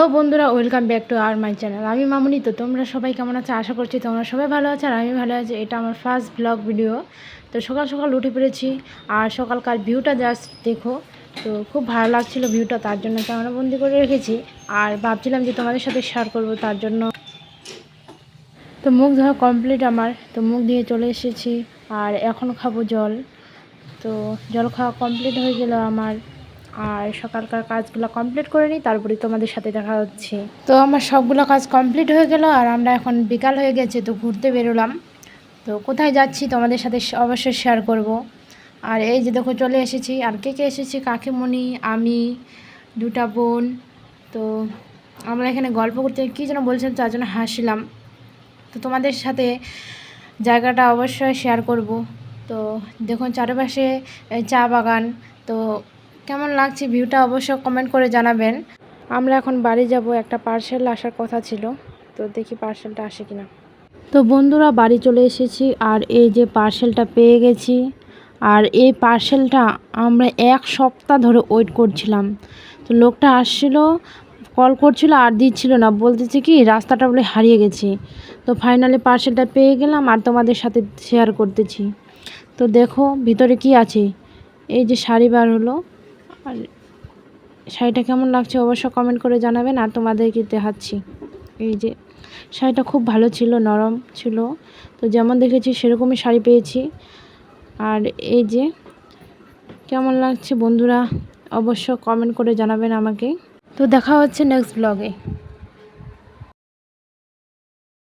Hello বন্ধুরা, welcome back to our my channel. আমি মামুনি। তো তোমরা সবাই কেমন আছো? আশা করছি তোমরা সবাই ভালো আছো আর আমি ভালো আছি। এটা আমার ফার্স্ট ব্লগ ভিডিও। তো সকাল সকাল উঠে পড়েছি আর সকালকার ভিউটা জাস্ট দেখো। তো খুব ভালো লাগছিলো ভিউটা, তার জন্য ক্যামেরা বন্দি করে রেখেছি আর ভাবছিলাম যে তোমাদের সাথে শেয়ার করব, তার জন্য। তো মুখ ধোয়া কমপ্লিট আমার, তো মুখ দিয়ে চলে এসেছি আর এখন খাবো জল। তো জল খাওয়া কমপ্লিট হয়ে গেল আমার, আর সকালকার কাজগুলো কমপ্লিট করে নিই, তারপরে তোমাদের সাথে দেখা হচ্ছে। তো আমার সবগুলো কাজ কমপ্লিট হয়ে গেল আর আমরা এখন বিকাল হয়ে গেছে, তো ঘুরতে বেরোলাম। তো কোথায় যাচ্ছি তোমাদের সাথে অবশ্যই শেয়ার করব। আর এই যে দেখো চলে এসেছি, আর কে কে এসেছি, কাকিমণি, আমি, দুটা বোন। তো আমরা এখানে গল্প করতে কী যেন বলছিলাম, তার জন্য হাসছিলাম। তো তোমাদের সাথে জায়গাটা অবশ্যই শেয়ার করব। তো দেখুন চারপাশে চা বাগান। তো কেমন লাগছে ভিউটা অবশ্যই কমেন্ট করে জানাবেন। আমরা এখন বাড়ি যাব, একটা পার্সেল আসার কথা ছিল, তো দেখি পার্সেলটা আসে কিনা। তো বন্ধুরা বাড়ি চলে এসেছি আর এই যে পার্সেলটা পেয়ে গেছি। আর এই পার্সেলটা আমরা 1 সপ্তাহ ধরে ওয়েট করছিলাম। তো লোকটা আসছিল, কল করছিল আর দিচ্ছিল না, বলতেছে কি রাস্তাটা বলে হারিয়ে গেছে। তো ফাইনালি পার্সেলটা পেয়ে গেলাম আর তোমাদের সাথে শেয়ার করতেছি। তো দেখো ভিতরে কি আছে। এই যে শাড়ি বার হলো, আর শাড়িটা কেমন লাগছে অবশ্য কমেন্ট করে জানাবেন। আর তোমাদেরকে দেখাচ্ছি, এই যে শাড়িটা খুব ভালো ছিল, নরম ছিল। তো যেমন দেখেছি সেরকমই শাড়ি পেয়েছি। আর এই যে কেমন লাগছে বন্ধুরা অবশ্য কমেন্ট করে জানাবেন আমাকে। তো দেখা হচ্ছে নেক্সট ব্লগে।